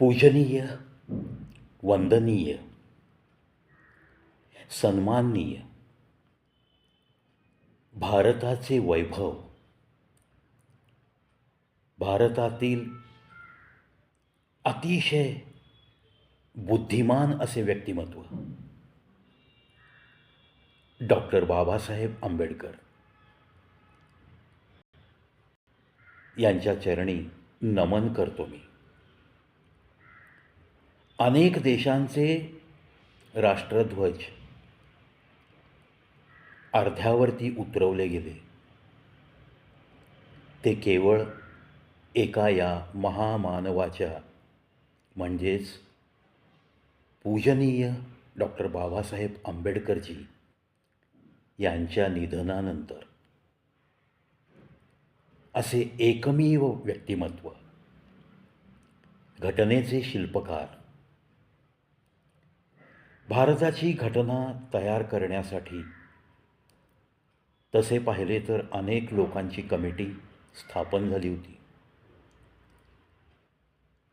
पूजनीय, वंदनीय, सन्माननीय भारताचे वैभव, भारतातील अतिशय बुद्धिमान असे व्यक्तिमत्व डॉक्टर बाबासाहेब आंबेडकर यांच्या चरणी नमन करतो मी. अनेक देशांचे राष्ट्रध्वज अर्ध्यावरती उतरवले गेले. ते केवळ एका या महामानवाच्या म्हणजेच पूजनीय डॉक्टर बाबासाहेब आंबेडकरजी यांच्या निधनानंतर. असे एकमेव व्यक्तिमत्व, घटनेचे शिल्पकार, भारताची घटना तयार करण्यासाठी तसे पाहिले तर अनेक लोकांची कमिटी स्थापन झाली होती.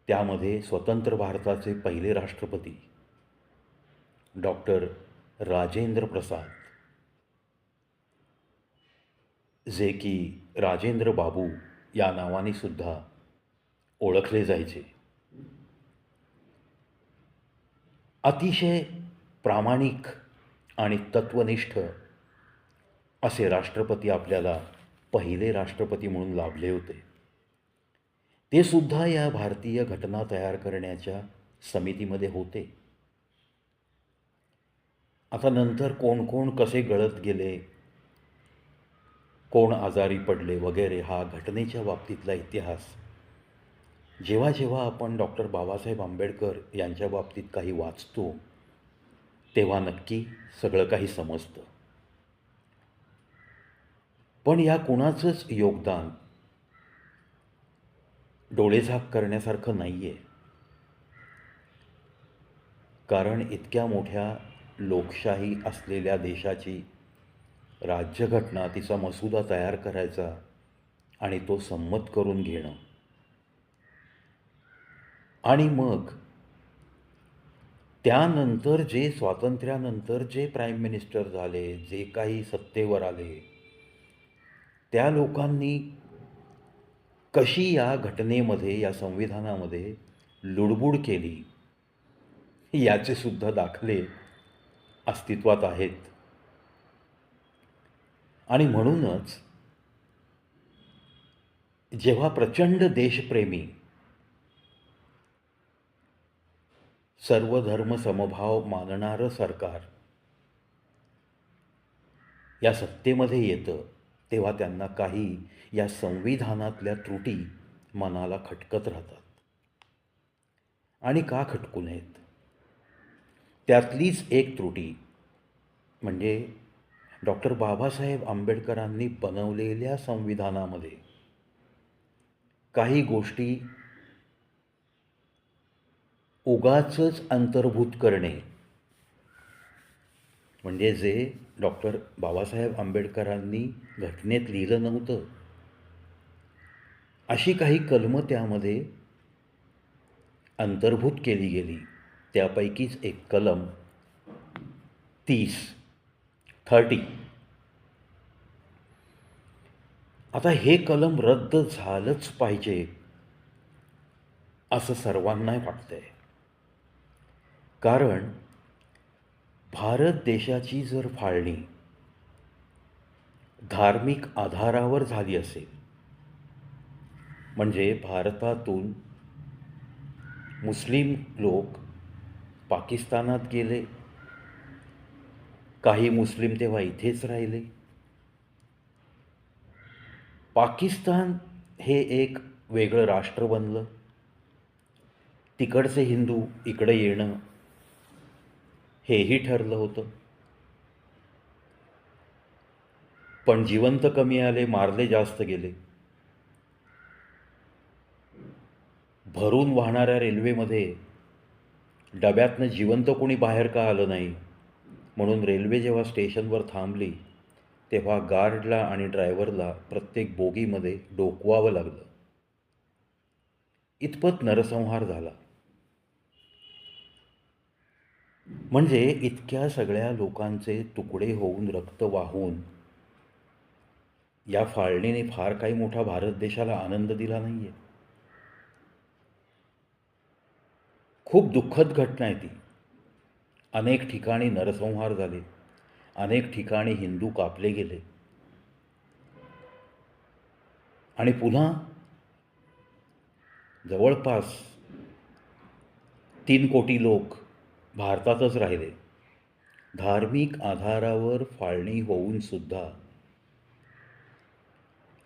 त्यामध्ये स्वतंत्र भारताचे पहिले राष्ट्रपती डॉक्टर राजेंद्र प्रसाद, जे की राजेंद्र बाबू या नावाने सुद्धा ओळखले जायचे, अतिशय प्रामाणिक आणि तत्वनिष्ठ असे राष्ट्रपती आपल्याला पहिले राष्ट्रपती म्हणून लाभले होते. ते सुद्धा या भारतीय घटना तयार करण्याच्या समितीमध्ये होते. आता नंतर कोण कोण कसे गळत गेले, कोण आजारी पडले वगैरे हा घटनेच्या बाबतीतला इतिहास जेव्हा जेव्हा आपण डॉक्टर बाबासाहेब आंबेडकर यांच्या बाबतीत काही वाचतो तेव्हा नक्की सगळं काही समजतं. पण या कुणाचंच योगदान डोळेझाक करण्यासारखं नाही आहे. कारण इतक्या मोठ्या लोकशाही असलेल्या देशाची राज्यघटना, तिचा मसुदा तयार करायचा आणि तो संमत करून घेणं, आणि मग त्यानंतर जे स्वातंत्र्यानंतर जे प्राईम मिनिस्टर झाले, जे काही सत्तेवर आले, त्या लोकांनी कशी या घटनेमध्ये, या संविधानामध्ये लुडबुड केली याचे सुद्धा दाखले अस्तित्वात आहेत. आणि म्हणूनच जेव्हा प्रचंड देशप्रेमी, सर्व धर्म समभाव मानणारं सरकार या सत्तेमध्ये येतं तेव्हा त्यांना काही या संविधानातल्या त्रुटी मनाला खटकत राहतात. आणि का खटकू नयेत? त्यातलीच एक त्रुटी म्हणजे डॉक्टर बाबासाहेब आंबेडकरांनी बनवलेल्या संविधानामध्ये काही गोष्टी उगाचच अंतर्भूत करणे, म्हणजे जे डॉक्टर बाबासाहेब आंबेडकरांनी घटनेत लिहिलं नव्हतं अशी काही कलमं त्यामध्ये अंतर्भूत केली गेली. त्यापैकीच एक कलम 30. आता हे कलम रद्द झालंच पाहिजे असं सर्वांना वाटतंय. कारण भारत देशाची जर फाळणी धार्मिक आधारावर झाली असेल, म्हणजे भारतातून मुस्लिम लोक पाकिस्तानात गेले, काही मुस्लिम तेव्हा इथेच राहिले, पाकिस्तान हे एक वेगळं राष्ट्र बनलं, तिकडचे हिंदू इकडे येणं हेही ठरलं होतं. पण जिवंत कमी आले, मारले जास्त गेले. भरून वाहणाऱ्या रेल्वेमध्ये डब्यातनं जिवंत कोणी बाहेर का आलं नाही, म्हणून रेल्वे जेव्हा स्टेशनवर थांबली तेव्हा गार्डला आणि ड्रायव्हरला प्रत्येक बोगीमध्ये डोकवावं लागलं. इतपत नरसंहार झाला. म्हणजे इतक्या सगळ्या लोकांचे तुकडे होऊन रक्त वाहून या फाळणीने फार काही मोठा भारत देशाला आनंद दिला नाही आहे. खूप दुःखद घटना आहे ती. अनेक ठिकाणी नरसंहार झाले, अनेक ठिकाणी हिंदू कापले गेले आणि पुन्हा जवळपास 3 कोटी लोक भारतातच राहिले. धार्मिक आधारावर फाळणी होऊन सुद्धा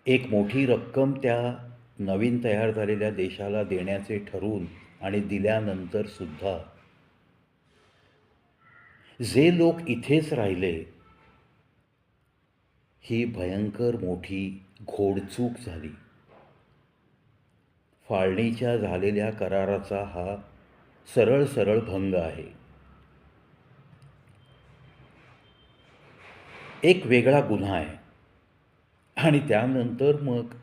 एक मोठी रक्कम त्या नवीन तयार झालेल्या देशाला देण्याचे ठरवून आणि दिल्यानंतर सुद्धा जे लोक इथेच राहिले, ही भयंकर मोठी घोडचूक झाली. फाळणीच्या झालेल्या कराराचा हा सरळ सरळ भंग आहे. एक वेगळा गुन्हा आहे. आणि त्यानंतर मग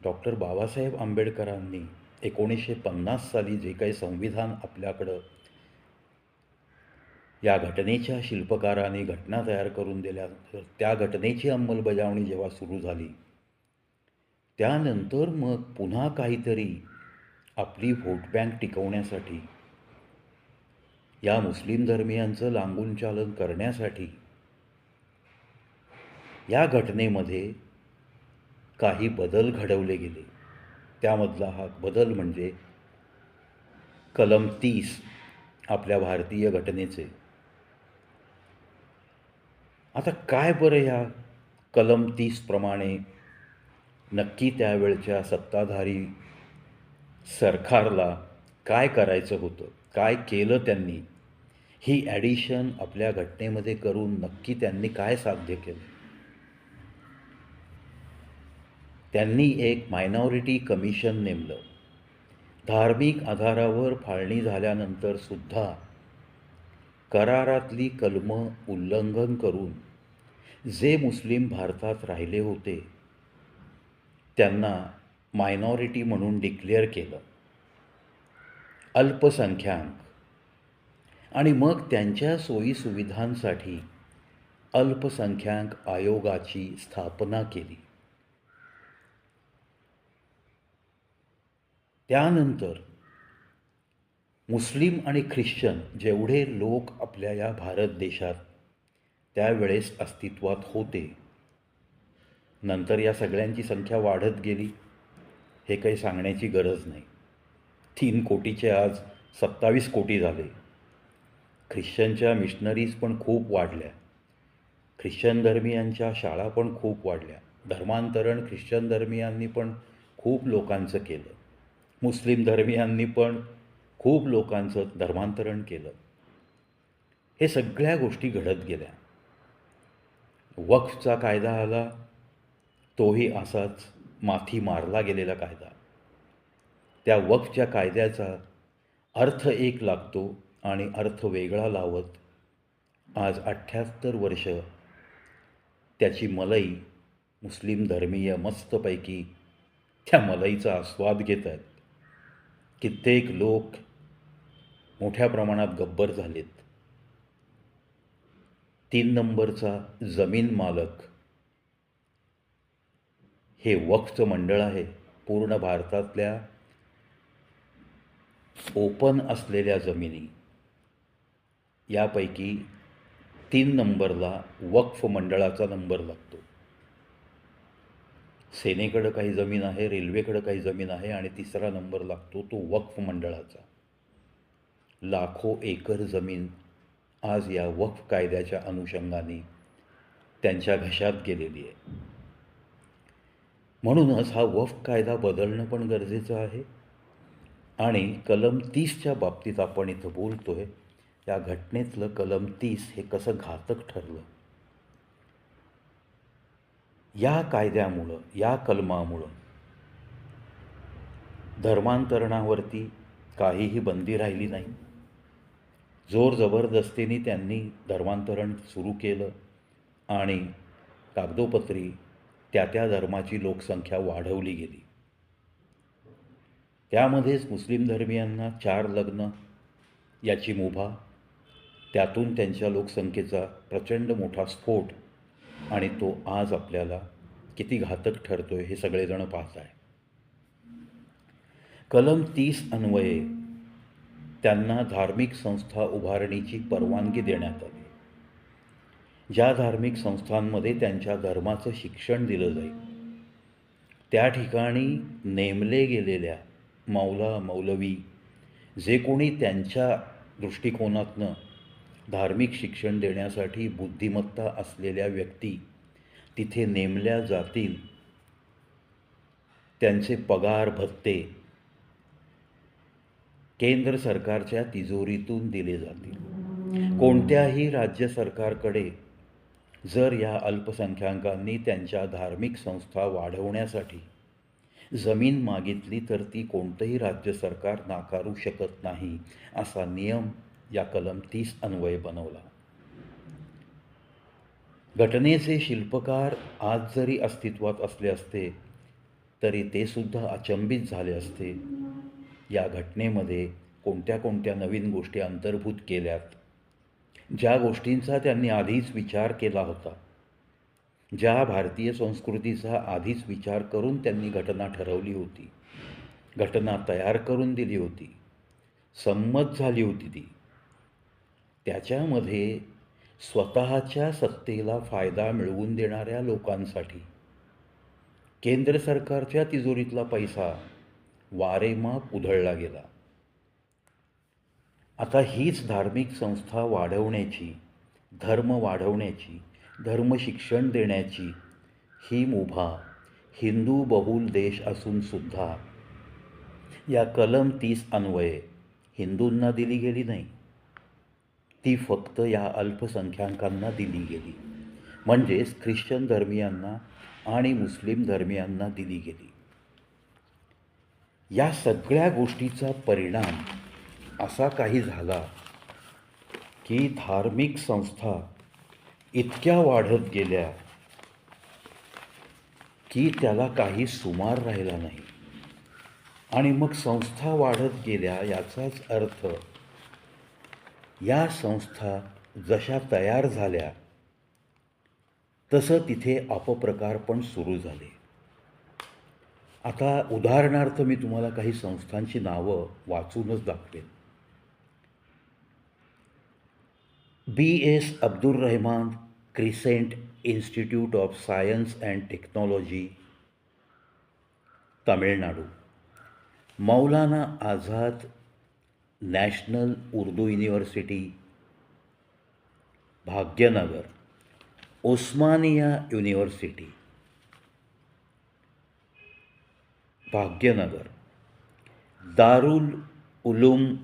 डॉक्टर बाबासाहेब आंबेडकरांनी 1950 साली जे काही संविधान आपल्याकडं या घटनेच्या शिल्पकाराने घटना तयार करून दिल्यानंतर त्या घटनेची अंमलबजावणी जेव्हा सुरू झाली, त्यानंतर मग पुन्हा काहीतरी आपली व्होट बँक टिकवण्यासाठी, या मुस्लिम धर्मियांचं लांबून चालन करण्यासाठी या घटनेमध्ये काही बदल घडवले गेले. त्यामधला हा बदल म्हणजे कलम 30 आपल्या भारतीय घटनेचे. आता काय बरं ह्या कलम 30 प्रमाणे नक्की त्यावेळच्या सत्ताधारी सरकारला काय करायचं होतं, काय केलं त्यांनी, ही ॲडिशन आपल्या घटनेमध्ये करून नक्की त्यांनी काय साध्य केलं? त्यांनी एक मायनॉरिटी कमिशन नेमलं. धार्मिक आधारावर फाळणी झाल्यानंतर सुद्धा करारातली कलमं उल्लंघन करून जे मुस्लिम भारतात राहिले होते त्यांना मायनॉरिटी म्हणून डिक्लेअर केलं, अल्पसंख्याक. आणि मग त्यांच्या सोयीसुविधांसाठी अल्पसंख्याक आयोगाची स्थापना केली. त्यानंतर मुस्लिम आणि ख्रिश्चन जेवढे लोक आपल्या या भारत देशात त्यावेळेस अस्तित्वात होते, नंतर या सगळ्यांची संख्या वाढत गेली, हे काही सांगण्याची गरज नाही. 3 कोटीचे आज 27 कोटी झाले. ख्रिश्चनच्या मिशनरीज पण खूप वाढल्या, ख्रिश्चन धर्मियांच्या शाळा पण खूप वाढल्या, धर्मांतरण ख्रिश्चन धर्मियांनी पण खूप लोकांचं केलं, मुस्लिम धर्मियांनी पण खूप लोकांचं धर्मांतरण केलं. हे सगळ्या गोष्टी घडत गेल्या. वक्फचा कायदा आला, तोही असाच माथी मारला गेलेला कायदा. त्या वक्फच्या कायद्याचा अर्थ एक लागतो आणि अर्थ वेगळा लावत आज 78 वर्ष त्याची मलई मुस्लिम धर्मीय मस्तपैकी त्या मलईचा आस्वाद घेत आहेत. कित्येक लोक मोठ्या प्रमाणात गब्बर झालेत. 3 नंबरचा जमीन मालक हे वक्फचं मंडळ आहे. पूर्ण भारतातल्या ओपन असलेल्या जमिनी यापैकी 3 नंबरला वक्फ मंडळाचा नंबर लागतो. सेनेकडं काही जमीन आहे, रेल्वेकडं काही जमीन आहे आणि 3रा नंबर लागतो तो वक्फ मंडळाचा. लाखो एकर जमीन आज या वक्फ कायद्याच्या अनुषंगाने त्यांच्या घशात गेलेली आहे. म्हणूनच हा वक्फ कायदा बदलणं पण गरजेचं आहे. आणि कलम 30च्या बाबतीत आपण इथं बोलतोय, या घटनेतलं कलम 30 हे कसं घातक ठरलं. या कायद्यामुळं, या कलमामुळं धर्मांतरणावरती काहीही बंदी राहिली नाही. जोर जबरदस्तीने त्यांनी धर्मांतरण सुरू केलं आणि कागदोपत्री त्या धर्माची लोकसंख्या वाढवली गेली. त्यामध्येच मुस्लिम धर्मियांना 4 लग्न याची मुभा त्यातून त्यांच्या लोकसंख्येचा प्रचंड मोठा स्फोट, आणि तो आज आपल्याला किती घातक ठरतोय हे सगळेजण पाहत आहे. कलम 30 अन्वये त्यांना धार्मिक संस्था उभारणीची परवानगी देण्यात आली. ज्या धार्मिक संस्थांमध्ये त्यांच्या धर्माचं शिक्षण दिलं जाईल त्या ठिकाणी नेमले गेलेल्या मौला मौलवी जे कोणी त्यांच्या दृष्टिकोनातनं धार्मिक शिक्षण देण्यासाठी बुद्धिमत्ता असलेल्या व्यक्ती तिथे नेमल्या जातील, त्यांचे पगार भत्ते केंद्र सरकारच्या तिजोरीतून दिले जातील. कोणत्याही राज्य सरकारकडे जर या अल्पसंख्याकांनी त्यांच्या धार्मिक संस्था वाढवण्यासाठी जमीन मागितली तर ती कोणतंही राज्य सरकार नाकारू शकत नाही, असा नियम या कलम 30 अन्वये बनवला. घटनेचे शिल्पकार आज जरी अस्तित्वात असले असते तरी ते सुद्धा अचंबित झाले असते. या घटनेमध्ये कोणत्या कोणत्या नवीन गोष्टी अंतर्भूत केल्यात, ज्या गोष्टींचा त्यांनी आधीच विचार केला होता, ज्या भारतीय संस्कृतीचा आधीच विचार करून त्यांनी घटना ठरवली होती, घटना तयार करून दिली होती, संमत झाली होती ती, त्याच्यामध्ये स्वतःच्या सत्तेला फायदा मिळवून देणाऱ्या लोकांसाठी केंद्र सरकारच्या तिजोरीतला पैसा वारेमाप उधळला गेला. आता हीच धार्मिक संस्था वाढवण्याची, धर्म वाढवण्याची, धर्मशिक्षण देण्याची ही मुभा हिंदू बहुल देश असूनसुद्धा या कलम 30 अन्वये हिंदूंना दिली गेली नाही, ती फक्त या अल्पसंख्याकांना दिली गेली, म्हणजेच ख्रिश्चन धर्मियांना आणि मुस्लिम धर्मियांना दिली गेली. या सगळ्या गोष्टीचा परिणाम असा काही झाला की धार्मिक संस्था इतक्या वाढत गेल्या की त्याला काही सुमार राहिला नाही. आणि मग संस्था वाढत गेल्या याचाच अर्थ या संस्था जशा तयार झाल्या तसं तिथे अपप्रकार पण सुरू झाले. आता उदाहरणार्थ मी तुम्हाला काही संस्थांची नावं वाचूनच दाखवेन. B.S. Abdul Rahman crescent institute of science and technology, Tamil Nadu. Maulana Azad national Urdu university, Bhagyanagar. Osmania university, Bhagyanagar. Darul Uloom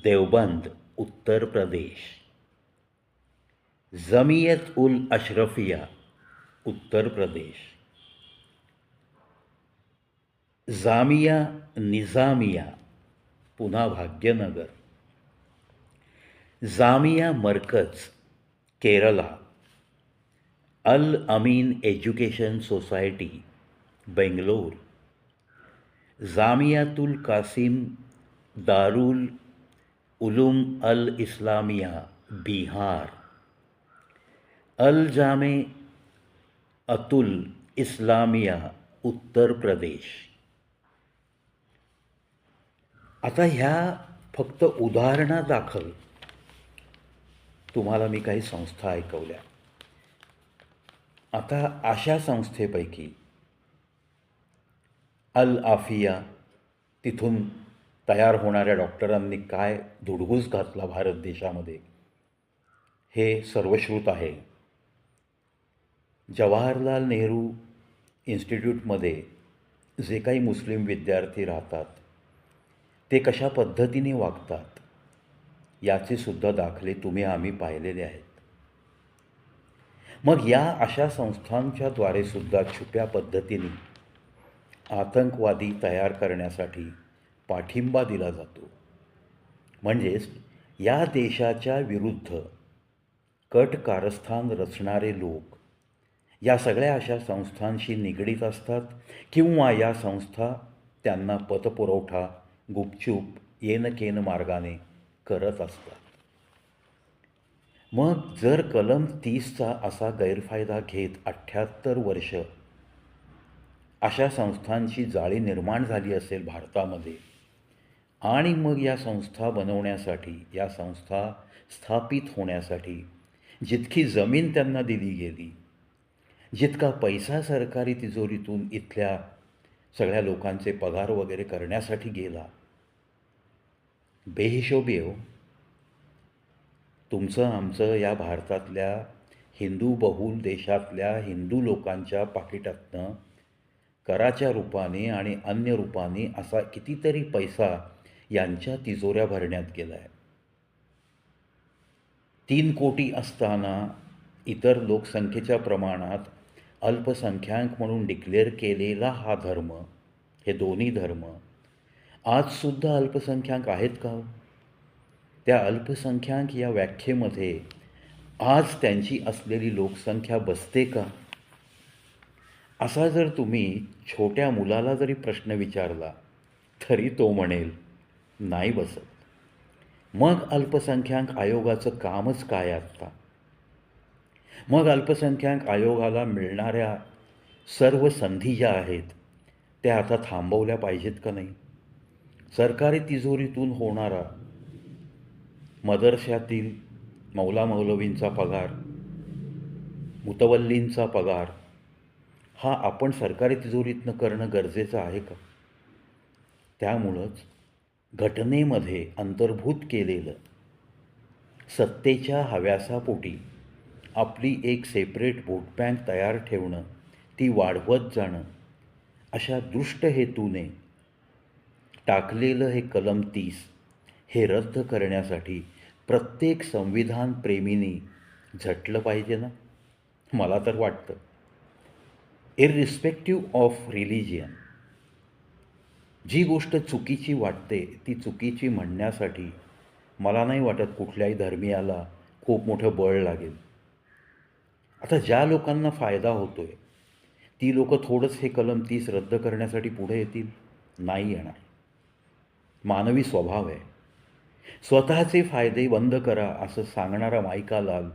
Deoband, Uttar Pradesh. Jamiat उल अशरफिया, उत्तर प्रदेश. जामिया निजामिया, पुन्हा भाग्यनगर. जामिया मरकज, केरला. Al Ameen education society, Bangalore. जामियातुल कासिम दारुल उलूम अल इस्लामिया, बिहार. अल जामे अतुल इस्लामिया, उत्तर प्रदेश. आता ह्या फक्त उदाहरणादाखल तुम्हाला मी काही संस्था ऐकवल्या. आता अशा संस्थेपैकी अल आफिया, तिथून तयार होणाऱ्या डॉक्टरांनी काय धुडगूस घातला भारत देशामध्ये हे सर्वश्रुत आहे. जवाहरलाल नेहरू इन्स्टिट्यूटमध्ये जे काही मुस्लिम विद्यार्थी राहतात ते कशा पद्धतीने वागतात याचे सुद्धा दाखले तुम्ही आम्ही पाहिलेले आहेत. मग या अशा संस्थांच्या द्वारे सुद्धा छुप्या पद्धतीने आतंकवादी तयार करण्यासाठी पाठिंबा दिला जातो. म्हणजेच या देशाच्या विरुद्ध कट कारस्थान रचणारे लोक या सगळ्या अशा संस्थांशी निगडीत असतात किंवा या संस्था त्यांना पतपुरवठा गुपचूप येनकेन मार्गाने करत असतात. मग जर कलम 30चा असा गैरफायदा घेत 78 वर्ष अशा संस्थांची जाळी निर्माण झाली असेल भारतामध्ये, आणि मग या संस्था बनवण्यासाठी, या संस्था स्थापित होण्यासाठी जितकी जमीन त्यांना दिली गेली, जितका पैसा सरकारी तिजोरीतून इथल्या सगळ्या लोकांचे पगार वगैरे करण्यासाठी गेला, बेहिशोबी आहे हो. तुमचं आमचं या भारतातल्या हिंदू बहुल देशातल्या हिंदू लोकांच्या पाकिटातनं कराच्या रूपाने आणि अन्य रूपाने असा कितीतरी पैसा यांच्या तिजोऱ्या भरण्यात गेला आहे. 3 कोटी असताना इतर लोकसंख्येच्या प्रमाणात अल्पसंख्याक म्हणून डिक्लेअर केलेला हा धर्म, हे दोन्ही धर्म आजसुद्धा अल्पसंख्याक आहेत का हो? त्या अल्पसंख्याक या व्याख्येमध्ये आज त्यांची असलेली लोकसंख्या बसते का? असा जर तुम्ही छोट्या मुलाला जरी प्रश्न विचारला तरी तो म्हणेल नाही बसत. मग अल्पसंख्याक आयोगाचं कामच काय आत्ता? मग अल्पसंख्याक आयोगाला मिळणाऱ्या सर्व संधी ज्या आहेत त्या आता थांबवल्या पाहिजेत का नाही? सरकारी तिजोरीतून होणारा मदरशातील मौला मौलवींचा पगार, मुतवल्लींचा पगार हा आपण सरकारी तिजोरीतनं करणं गरजेचं आहे का? त्यामुळंच घटनेमध्ये अंतर्भूत केलेलं सत्तेच्या हव्यासापोटी आपली एक सेपरेट व्होट बँक तयार ठेवणं, ती वाढवत जाणं, अशा दुष्ट हेतूने टाकलेलं हे कलम 30 हे रद्द करण्यासाठी प्रत्येक संविधान प्रेमीनी झटलं पाहिजे ना. मला तर वाटतं इररिस्पेक्टिव्ह ऑफ रिलिजियन जी गोष्ट चुकीची वाटते ती चुकीची म्हणण्यासाठी मला नाही वाटत कुठल्याही धर्मियाला खूप मोठं बळ लागेल. आता ज्या लोकांना फायदा होतो आहे ती लोकं थोडंच हे कलम 30 रद्द करण्यासाठी पुढे येतील? नाही येणार. मानवी स्वभाव आहे. स्वतःचे फायदे बंद करा असं सांगणारा माईकालाल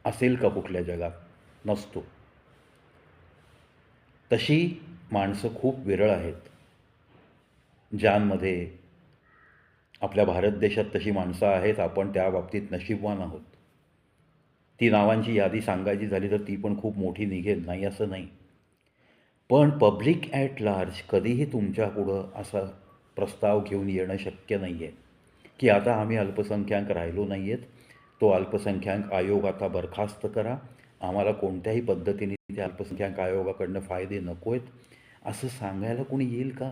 असेल का कुठल्या जगात? नसतो. तशी माणसं खूप विरळ आहेत ज्यांमध्ये आपल्या भारत देशात तशी माणसं आहेत. आपण त्या बाबतीत नशीबवान आहोत. ती नावांची यादी सांगायची झाली तर ती पण खूप मोठी निघेल, नाही असं नाही. पण पब्लिक ॲट लार्ज कधीही तुमच्यापुढं असा प्रस्ताव घेऊन येणं शक्य नाही आहे की आता आम्ही अल्पसंख्याक राहिलो नाही आहेत, तो अल्पसंख्याक आयोग आता बरखास्त करा, आम्हाला कोणत्याही पद्धतीने त्या अल्पसंख्याक आयोगाकडनं फायदे नको आहेत, असं सांगायला कोणी येईल का?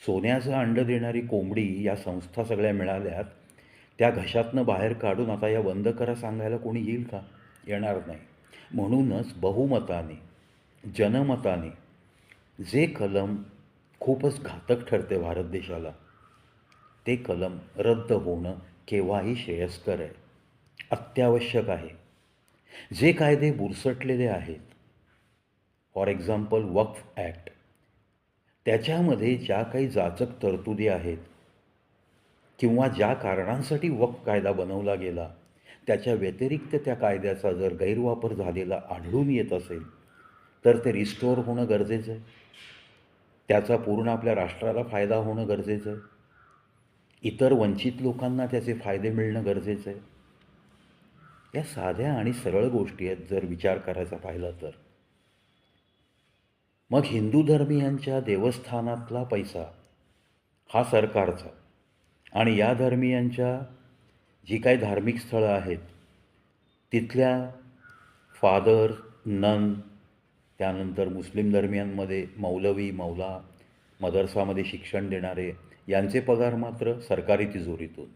सोन्याचं अंडं देणारी कोंबडी या संस्था सगळ्या मिळाल्यात, त्या घशातनं बाहेर काढून आता या बंद करा सांगायला कोणी येईल का? येणार नाही. म्हणूनच बहुमताने, जनमताने जे कलम खूपच घातक ठरते भारत देशाला, ते कलम रद्द होणं केव्हाही श्रेयस्कर आहे, अत्यावश्यक आहे. जे कायदे बुरसटलेले आहेत, फॉर एक्झाम्पल वक्फ ॲक्ट, त्याच्यामध्ये ज्या काही जाचक तरतुदी आहेत किंवा ज्या कारणांसाठी वक्फ कायदा बनवला गेला त्याच्या व्यतिरिक्त त्या कायद्याचा जर गैरवापर झालेला आढळून येत असेल तर ते रिस्टोअर होणं गरजेचं आहे. त्याचा पूर्ण आपल्या राष्ट्राला फायदा होणं गरजेचं आहे. इतर वंचित लोकांना त्याचे फायदे मिळणं गरजेचं आहे. या साध्या आणि सरळ गोष्टी आहेत जर विचार करायचा पाहिला तर. मग हिंदू धर्मियांच्या देवस्थानातला पैसा हा सरकारचा, आणि या धर्मियांच्या जी काही धार्मिक स्थळं आहेत तिथल्या फादर, नन, त्यानंतर मुस्लिम धर्मियांमध्ये मौलवी, मौला, मदरसामध्ये शिक्षण देणारे यांचे पगार मात्र सरकारी तिजोरीतून.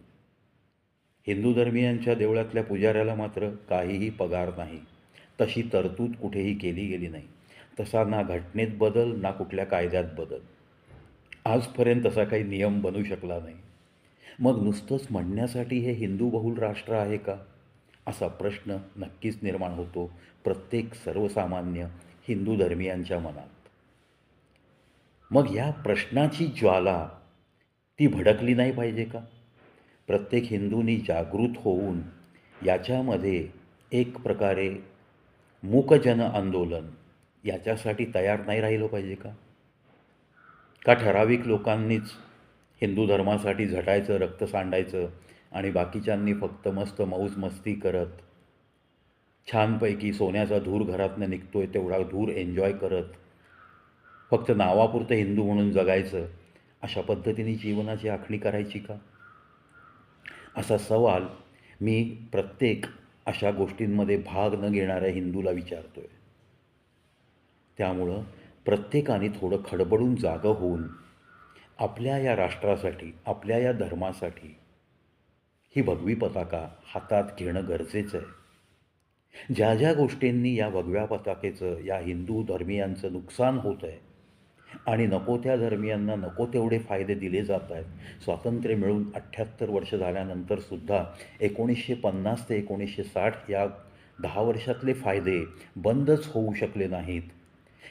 हिंदू धर्मियांच्या देवळातल्या पुजाऱ्याला मात्र काहीही पगार नाही. तशी तरतूद कुठेही केली गेली नाही. तसा ना घटनेत बदल ना कुठल्या कायद्यात बदल. आजपर्यंत तसा काही नियम बनू शकला नाही. मग नुसतंच म्हणण्यासाठी हे हिंदू बहुल राष्ट्र आहे का असा प्रश्न नक्कीच निर्माण होतो प्रत्येक सर्वसामान्य हिंदू धर्मियांच्या मनात. मग या प्रश्नाची ज्वाला ती भडकली नाही पाहिजे का? प्रत्येक हिंदूंनी जागृत होऊन याच्यामध्ये एक प्रकारे मूकजन आंदोलन याच्यासाठी तयार नाही राहिलं पाहिजे का? का ठराविक लोकांनीच हिंदू धर्मासाठी झटायचं, रक्त सांडायचं आणि बाकीच्यांनी फक्त मस्त मौज मस्ती करत छानपैकी सोन्याचा धूर घरातनं निघतोय तेवढा धूर एन्जॉय करत फक्त नावापुरतं हिंदू म्हणून जगायचं, अशा पद्धतीने जीवनाची आखणी करायची का? असा सवाल मी प्रत्येक अशा गोष्टींमध्ये भाग न घेणाऱ्या हिंदूला विचारतोय. त्यामुळं प्रत्येकाने थोडं खडबडून जागं होऊन आपल्या या राष्ट्रासाठी, आपल्या या धर्मासाठी ही भगवी पताका हातात घेणं गरजेचं आहे. ज्या ज्या गोष्टींनी या भगव्या पताकेचं, या हिंदू धर्मीयांचं नुकसान होत आहे आणि नको त्या धर्मियांना नको तेवढे फायदे दिले जात आहेत. स्वातंत्र्य मिळून 78 वर्ष झाल्यानंतरसुद्धा 1950 ते 1960 या 10 वर्षातले फायदे बंदच होऊ शकले नाहीत.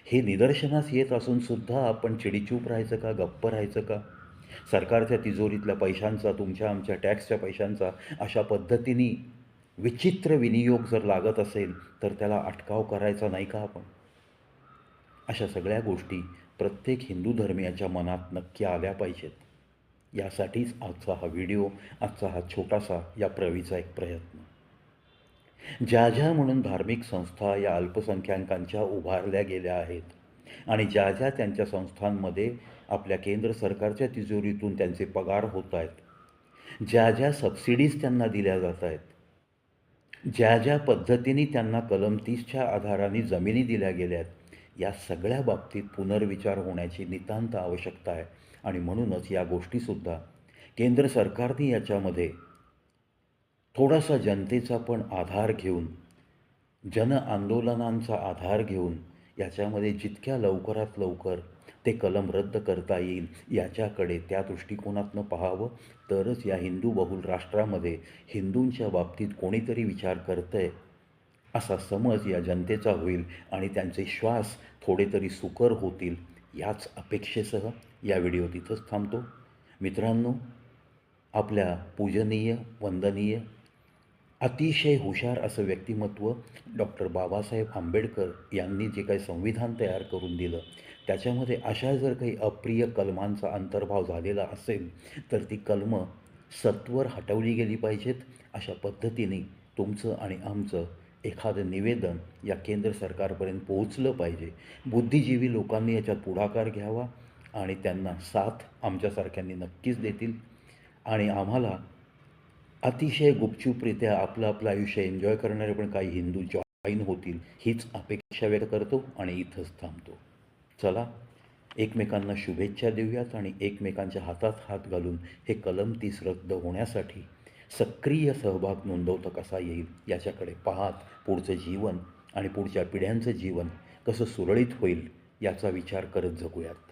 हे निदर्शनास येत असूनसुद्धा आपण चिडीचूप राहायचं का? गप्प राहायचं का? सरकारच्या तिजोरीतल्या पैशांचा, तुमच्या आमच्या टॅक्सच्या पैशांचा अशा पद्धतीने विचित्र विनियोग जर लागत असेल तर त्याला अटकाव करायचा नाही का आपण? अशा सगळ्या गोष्टी प्रत्येक हिंदू धर्मियाच्या मनात नक्की आल्या पाहिजेत. यासाठीच आजचा हा व्हिडिओ, आजचा हा छोटासा या प्रवीचा एक प्रयत्न. ज्या ज्या म्हणून धार्मिक संस्था या अल्पसंख्याकांच्या उभारल्या गेल्या आहेत आणि ज्या ज्या त्यांच्या संस्थांमध्ये आपल्या केंद्र सरकारच्या तिजोरीतून त्यांचे पगार होत आहेत, ज्या ज्या सबसिडीज त्यांना दिल्या जात आहेत, ज्या ज्या पद्धतीने त्यांना कलम 30च्या आधाराने जमिनी दिल्या गेल्या आहेत, या सगळ्या बाबतीत पुनर्विचार होण्याची नितांत आवश्यकता आहे. आणि म्हणूनच या गोष्टीसुद्धा केंद्र सरकारने याच्यामध्ये थोडासा जनतेचा पण आधार घेऊन, जनआंदोलनांचा आधार घेऊन याच्यामध्ये जितक्या लवकरात लवकर ते कलम रद्द करता येईल याच्याकडे त्या दृष्टिकोनातनं पाहावं. तरच या हिंदू बहुल राष्ट्रामध्ये हिंदूंच्या बाबतीत कोणीतरी विचार करतं आहे असा समज या जनतेचा होईल आणि त्यांचे श्वास थोडे तरी सुकर होतील. याच अपेक्षेसह या व्हिडिओ तिथंच थांबतो. मित्रांनो, आपल्या पूजनीय, वंदनीय, अतिशय हुशार असं व्यक्तिमत्व डॉक्टर बाबासाहेब आंबेडकर यांनी जे काही संविधान तयार करून दिलं, त्याच्यामध्ये अशा जर काही अप्रिय कलमांचा अंतर्भाव झालेला असेल तर ती कलमं सत्वर हटवली गेली पाहिजेत. अशा पद्धतीने तुमचं आणि आमचं एखादं निवेदन या केंद्र सरकारपर्यंत पोहोचलं पाहिजे. बुद्धिजीवी लोकांनी याच्यात पुढाकार घ्यावा आणि त्यांना साथ आमच्यासारख्यांनी नक्कीच देतील आणि आम्हाला अतिशय गुपचूपरित्या आपलं आपलं आयुष्य एन्जॉय करणारे पण काही हिंदू जॉईन होतील, हीच अपेक्षा व्यक्त करतो आणि इथंच थांबतो. चला, एकमेकांना शुभेच्छा देऊयात आणि एकमेकांच्या हातात हात घालून हे कलम 30 रद्द होण्यासाठी सक्रिय सहभाग नोंदवता कसा येईल याच्याकडे पाहत पुढचं जीवन आणि पुढच्या पिढ्यांचं जीवन कसं सुरळीत होईल याचा विचार करत जगूयात.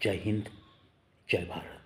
जय हिंद, जय भारत.